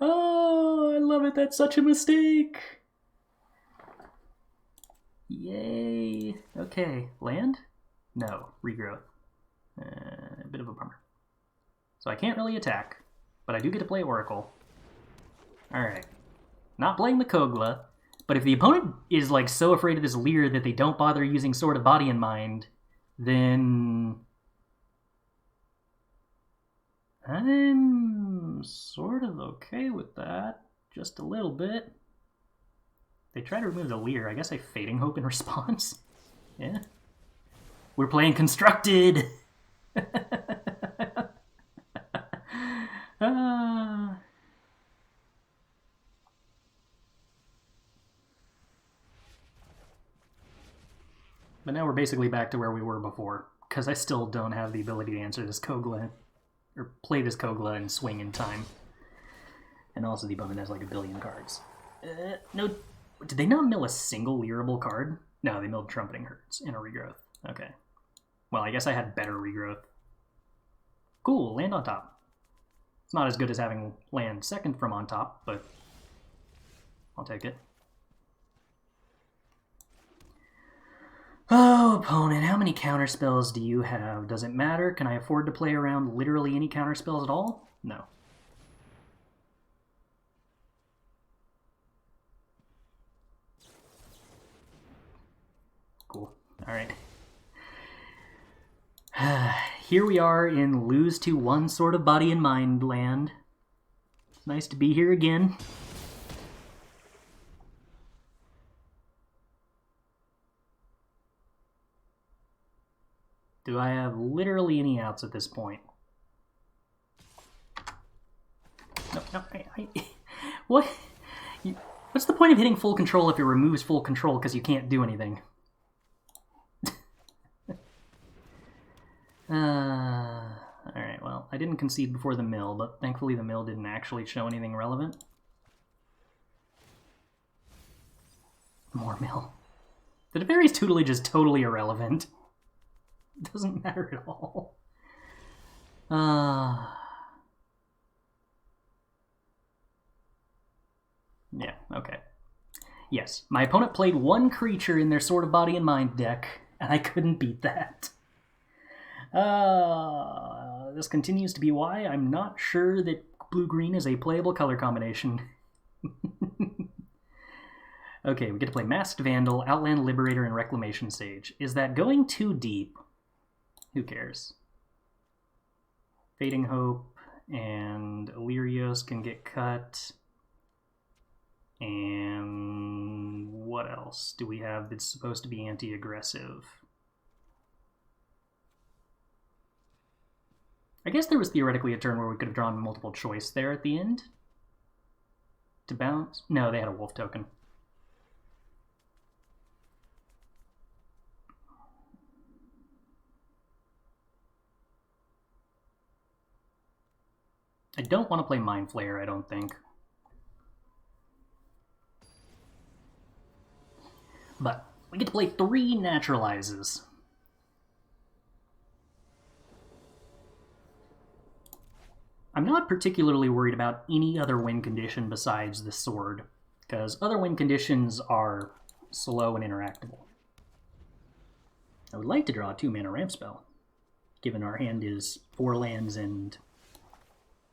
Oh, I love it. That's such a mistake. Yay. Okay, land? No, regrowth. A bit of a bummer. So I can't really attack, but I do get to play Oracle. Alright. Not playing the Kogla, but if the opponent is like so afraid of this Leer that they don't bother using Sword of Body and Mind, then I'm sort of okay with that. Just a little bit. They try to remove the Leer. I guess I Fading Hope in response. Yeah. We're playing Constructed! But now we're basically back to where we were before, because I still don't have the ability to answer this Kogla, or play this Kogla and swing in time. And also the opponent has like a billion cards. No, did they not mill a single Leerable card? No, they milled Trumpeting Herds in a regrowth. Okay. Well, I guess I had better regrowth. Cool, land on top. It's not as good as having land second from on top, but I'll take it. Oh, opponent, how many counterspells do you have? Does it matter? Can I afford to play around literally any counterspells at all? No. Cool. Alright. Here we are in lose to 1 Sword of Body and Mind land. It's nice to be here again. Do I have literally any outs at this point? No, what? What's the point of hitting full control if it removes full control because you can't do anything? Alright, well, I didn't concede before the mill, but thankfully the mill didn't actually show anything relevant. More mill. The Teferi's tutelage is totally irrelevant. It doesn't matter at all. Yeah, okay. Yes, my opponent played 1 creature in their Sword of Body and Mind deck, and I couldn't beat that. This continues to be why I'm not sure that blue-green is a playable color combination. Okay, we get to play Masked Vandal, Outland Liberator, and Reclamation Sage. Is that going too deep? Who cares? Fading Hope and Illyrios can get cut. And what else do we have that's supposed to be anti-aggressive? I guess there was theoretically a turn where we could have drawn multiple choice there at the end. To bounce? No, they had a wolf token. I don't want to play Mind Flayer, I don't think. But we get to play 3 Naturalizes. I'm not particularly worried about any other win condition besides the sword, because other win conditions are slow and interactable. I would like to draw a 2-mana ramp spell, given our hand is 4 lands and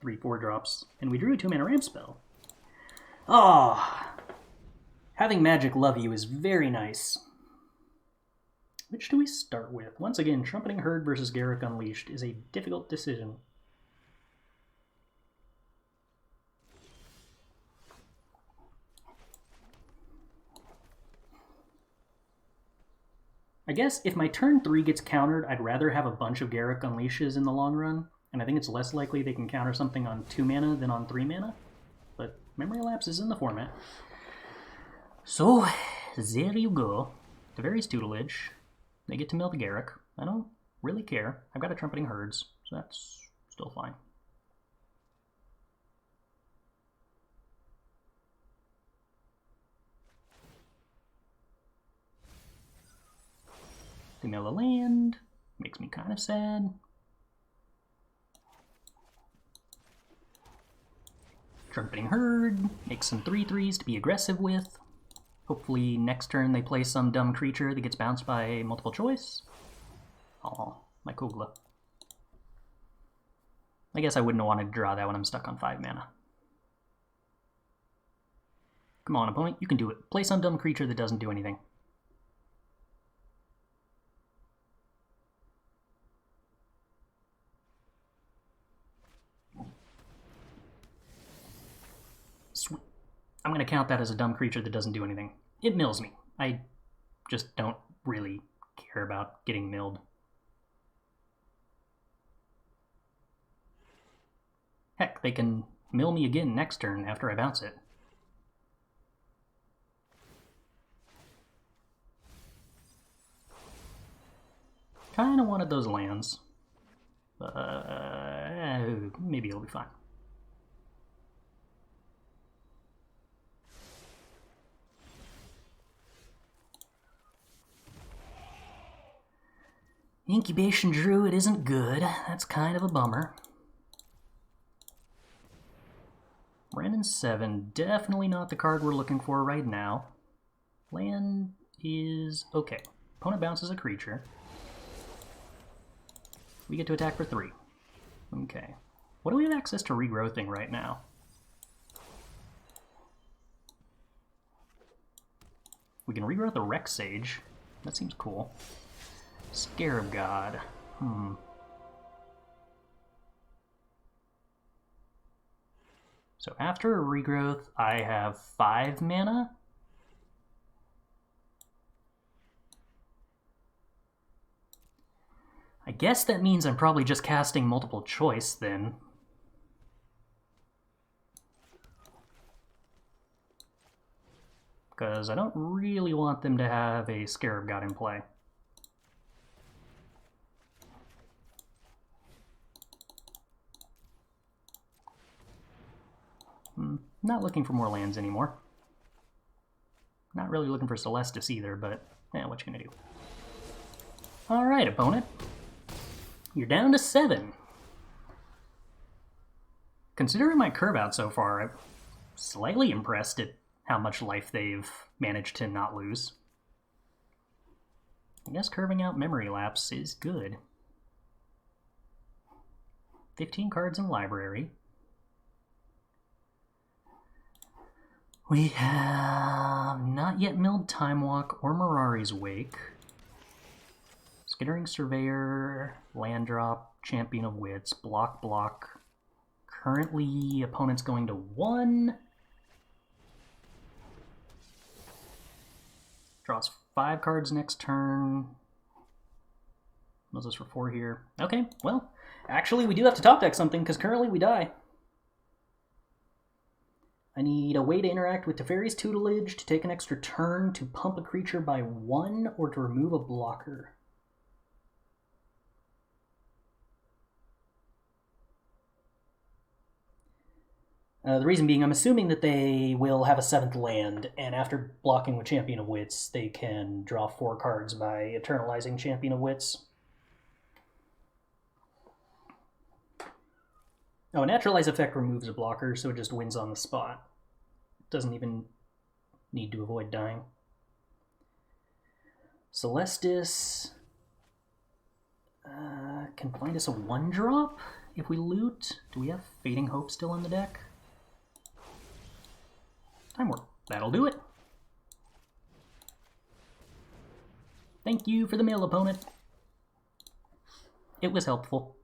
3 4-drops, and we drew a 2-mana ramp spell. Oh, Having Magic love you is very nice. Which do we start with? Once again, Trumpeting Herd versus Garruk Unleashed is a difficult decision. I guess if my turn 3 gets countered, I'd rather have a bunch of Garruk Unleashes in the long run, and I think it's less likely they can counter something on 2 mana than on 3 mana. But Memory Lapse is in the format. So, there you go. Teferi's Tutelage. They get to mill the Garruk. I don't really care. I've got a Trumpeting Herds, so that's still fine. They mill a land. Makes me kind of sad. Trumpeting Herd. Makes some 3/3s to be aggressive with. Hopefully next turn they play some dumb creature that gets bounced by multiple choice. Oh, my Kugla. I guess I wouldn't have wanted to draw that when I'm stuck on 5 mana. Come on, opponent, you can do it. Play some dumb creature that doesn't do anything. Sweet. I'm going to count that as a dumb creature that doesn't do anything. It mills me. I just don't really care about getting milled. Heck, they can mill me again next turn after I bounce it. Kinda wanted those lands. Maybe it'll be fine. Incubation Druid isn't good. That's kind of a bummer. Wrenn 7, definitely not the card we're looking for right now. Land is okay. Opponent bounces a creature. We get to attack for 3. Okay. What do we have access to regrowthing right now? We can regrowth a Rex Sage. That seems cool. Scarab God. So after a regrowth, I have 5 mana. I guess that means I'm probably just casting multiple choice then. Because I don't really want them to have a Scarab God in play. Not looking for more lands anymore. Not really looking for Celestis either, but what you gonna do? Alright, opponent. You're down to 7. Considering my curve out so far, I'm slightly impressed at how much life they've managed to not lose. I guess curving out Memory Lapse is good. 15 cards in library. We have not yet milled Time Walk or Mirari's Wake. Skittering Surveyor, Land Drop, Champion of Wits, block. Currently, opponent's going to 1. Draws 5 cards next turn. Mills us for 4 here. Okay, well, actually we do have to top deck something because currently we die. I need a way to interact with Teferi's Tutelage to take an extra turn, to pump a creature by 1, or to remove a blocker. The reason being, I'm assuming that they will have a 7th land, and after blocking with Champion of Wits, they can draw 4 cards by eternalizing Champion of Wits. Oh, a Naturalize effect removes a blocker, so it just wins on the spot. Doesn't even need to avoid dying. Celestis can find us a 1-drop if we loot. Do we have Fading Hope still in the deck? Time Warp. That'll do it. Thank you for the mail, opponent. It was helpful.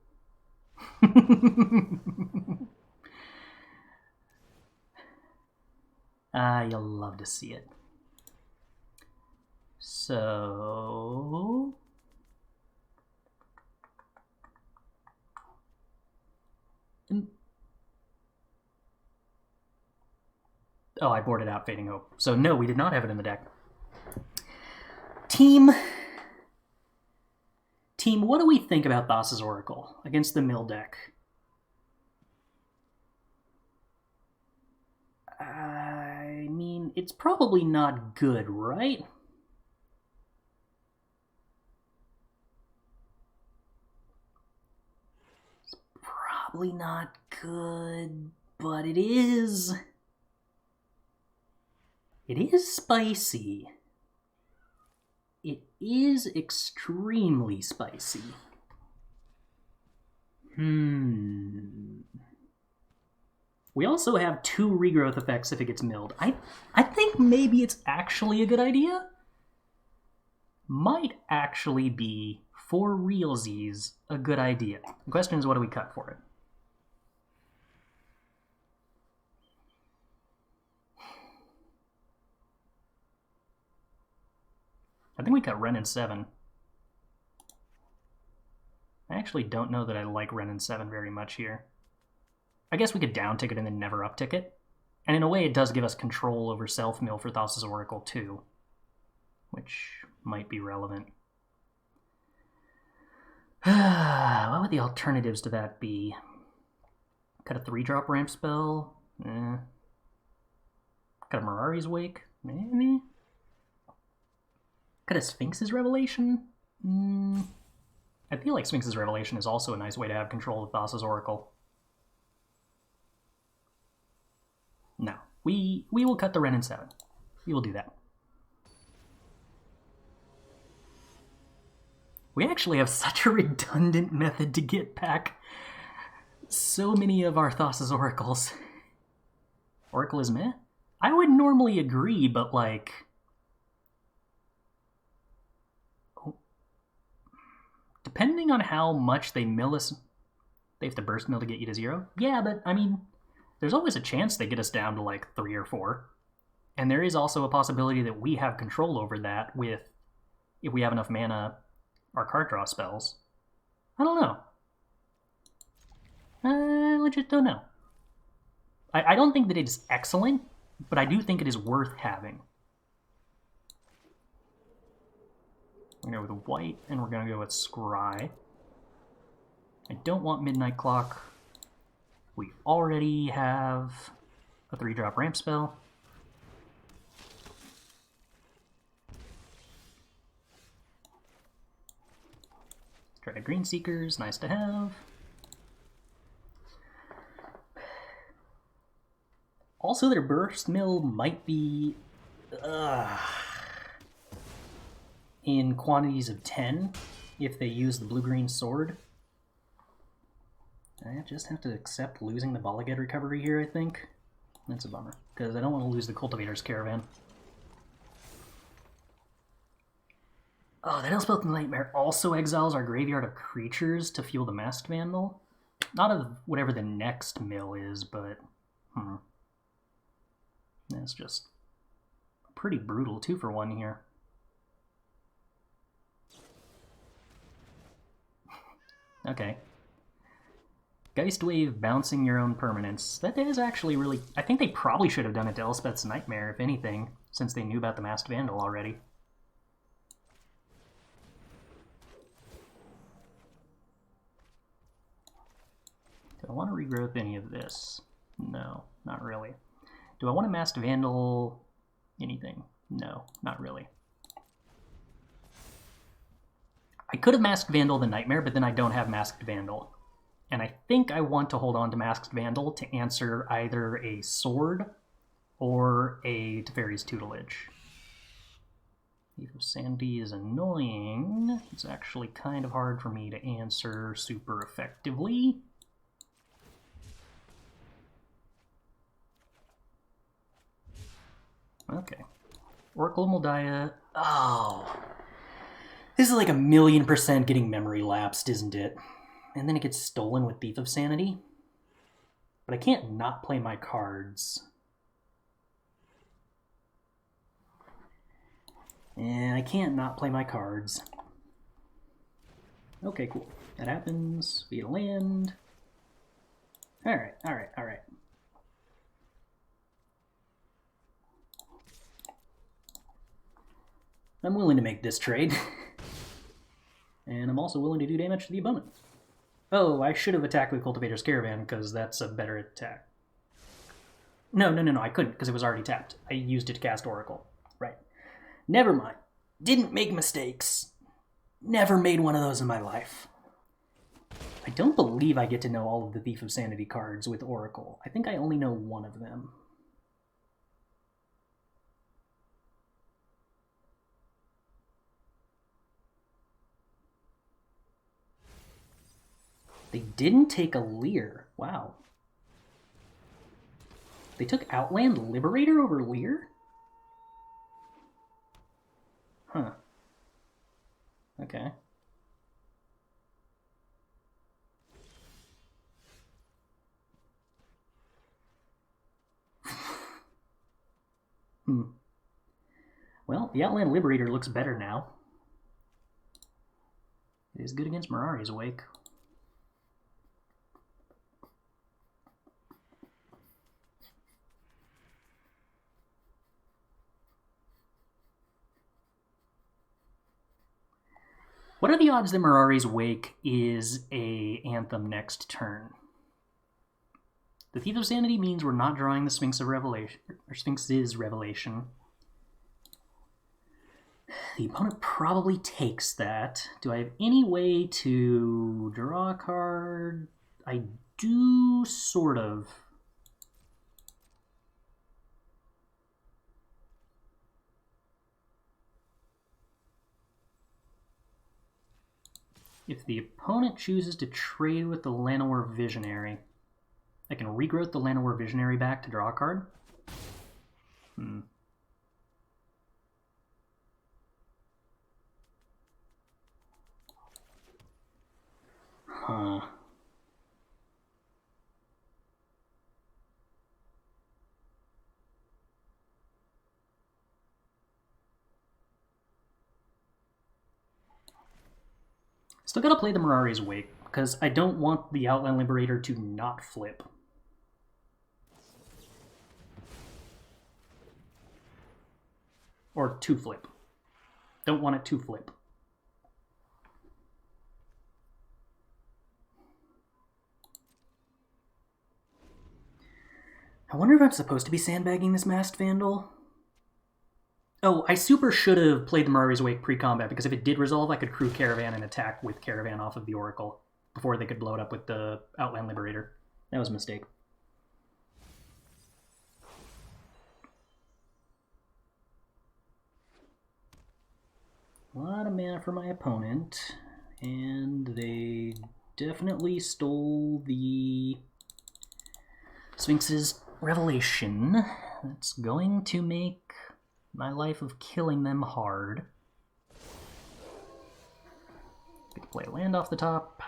You'll love to see it. So... Oh, I boarded out Fading Hope. So no, we did not have it in the deck. Team, what do we think about Thassa's Oracle against the mill deck? I mean, it's probably not good, right? It's probably not good, but it is... It is spicy. It is extremely spicy. We also have 2 regrowth effects if it gets milled. I think maybe it's actually a good idea. Might actually be, for realsies, a good idea. The question is, what do we cut for it? I think we cut Ren in 7. I actually don't know that I like Ren in 7 very much here. I guess we could down tick it and then never up tick it. And in a way, it does give us control over self-mill for Thassa's Oracle too, which might be relevant. What would the alternatives to that be? Cut a 3-drop ramp spell? Cut a Mirari's Wake? Maybe? Cut a Sphinx's Revelation? I feel like Sphinx's Revelation is also a nice way to have control of Thassa's Oracle. No. We will cut the Ren in 7. We will do that. We actually have such a redundant method to get back so many of our Thassa's Oracles. Oracle is meh? I would normally agree, but like... Depending on how much they mill us... They have to burst mill to get you to 0? Yeah, but I mean... There's always a chance they get us down to like 3 or 4. And there is also a possibility that we have control over that with, if we have enough mana, our card draw spells. I don't know. I legit don't know. I don't think that it is excellent, but I do think it is worth having. We're going to go with white, and we're going to go with Scry. I don't want Midnight Clock. We already have a 3-drop ramp spell. Try Green Seekers, nice to have. Also, their burst mill might be in quantities of 10 if they use the blue-green sword. I just have to accept losing the Balaged recovery here, I think. That's a bummer, because I don't want to lose the Cultivator's Caravan. Oh, that Elspeth Nightmare also exiles our graveyard of creatures to fuel the Masked Vandal. Not of whatever the next mill is, but... That's just pretty brutal 2-for-1 here. Okay. Geist Wave bouncing your own permanents. That is actually really... I think they probably should have done it to Elspeth's Nightmare, if anything, since they knew about the Masked Vandal already. Do I want to regrowth any of this? No, not really. Do I want to Masked Vandal anything? No, not really. I could have Masked Vandal the Nightmare, but then I don't have Masked Vandal. And I think I want to hold on to Masked Vandal to answer either a sword or a Teferi's Tutelage. Thief of Sandy is annoying. It's actually kind of hard for me to answer super effectively. Okay. Oracle Moldiah. Oh. This is like 1,000,000% getting memory lapsed, isn't it? And then it gets stolen with Thief of Sanity. But I can't not play my cards. And I can't not play my cards. Okay, cool. That happens. We get a land. Alright, alright, alright. I'm willing to make this trade. And I'm also willing to do damage to the opponent. Oh, I should have attacked with Cultivator's Caravan, because that's a better attack. No, I couldn't, because it was already tapped. I used it to cast Oracle. Right. Never mind. Didn't make mistakes. Never made one of those in my life. I don't believe I get to know all of the Thief of Sanity cards with Oracle. I think I only know one of them. They didn't take a Leer. Wow. They took Outland Liberator over Leer? Huh. Okay. Well, the Outland Liberator looks better now. It is good against Mirari's Wake. What are the odds that Mirari's Wake is a Anthem next turn? The Thief of Sanity means we're not drawing the Sphinx of Revelation, or Sphinx's Revelation. The opponent probably takes that. Do I have any way to draw a card? I do, sort of. If the opponent chooses to trade with the Llanowar Visionary, I can regrowth the Llanowar Visionary back to draw a card. Huh. Still gotta play the Mirari's Wake, because I don't want the Outland Liberator to not flip. Or to flip. Don't want it to flip. I wonder if I'm supposed to be sandbagging this Masked Vandal? Oh, I super should have played the Mirari's Wake pre-combat, because if it did resolve, I could crew Caravan and attack with Caravan off of the Oracle before they could blow it up with the Outland Liberator. That was a mistake. A lot of mana for my opponent, and they definitely stole the Sphinx's Revelation. That's going to make my life of killing them hard. Get to play a land off the top.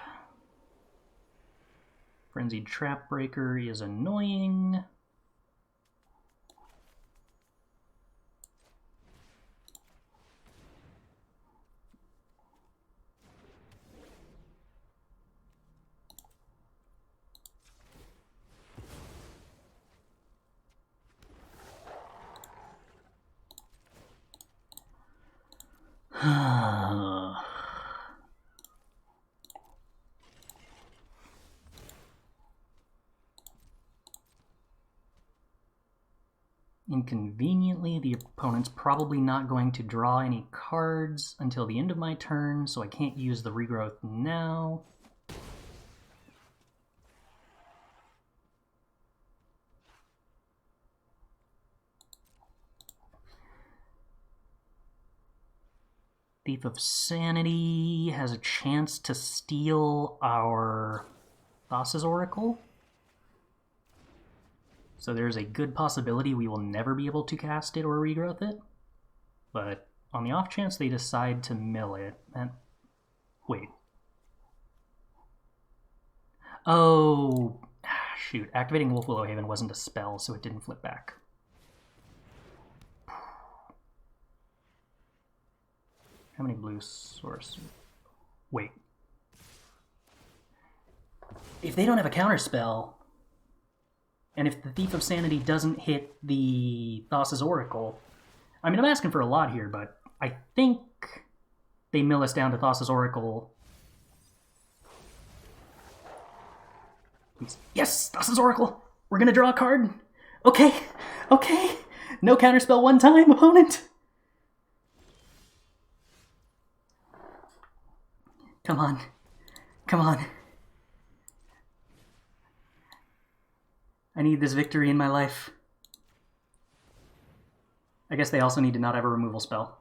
Frenzied Trapbreaker is annoying. Inconveniently, the opponent's probably not going to draw any cards until the end of my turn, so I can't use the Regrowth now. Thief of Sanity has a chance to steal our Thassa's Oracle. So there's a good possibility we will never be able to cast it or regrowth it. But on the off chance they decide to mill it, wait. Oh, shoot. Activating Wolf Willow Haven wasn't a spell, so it didn't flip back. How many blue source? Wait. If they don't have a counter spell, and if the Thief of Sanity doesn't hit the Thassa's Oracle, I mean, I'm asking for a lot here, but I think they mill us down to Thassa's Oracle. Please. Yes, Thassa's Oracle! We're gonna draw a card! Okay, okay! No counterspell one time, opponent! Come on. Come on. I need this victory in my life. I guess they also need to not have a removal spell.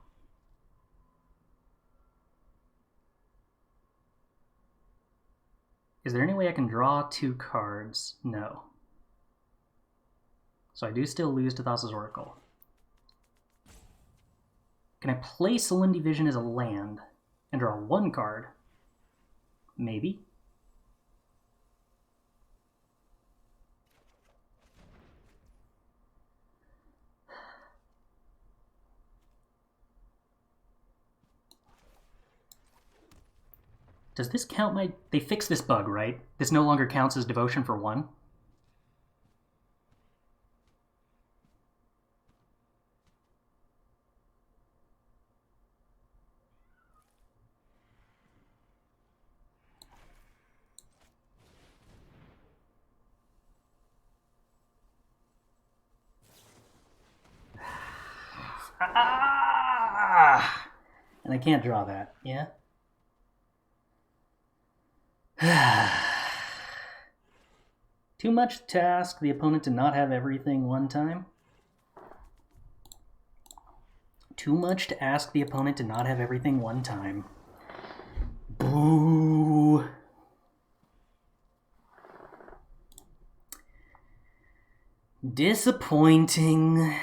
Is there any way I can draw 2 cards? No. So I do still lose to Thassa's Oracle. Can I play Sullen Division as a land and draw 1 card? Maybe. Does this count my... They fixed this bug, right? This no longer counts as devotion for 1? Ah! And I can't draw that, yeah? Too much to ask the opponent to not have everything one time? Too much to ask the opponent to not have everything one time. Boo! Disappointing.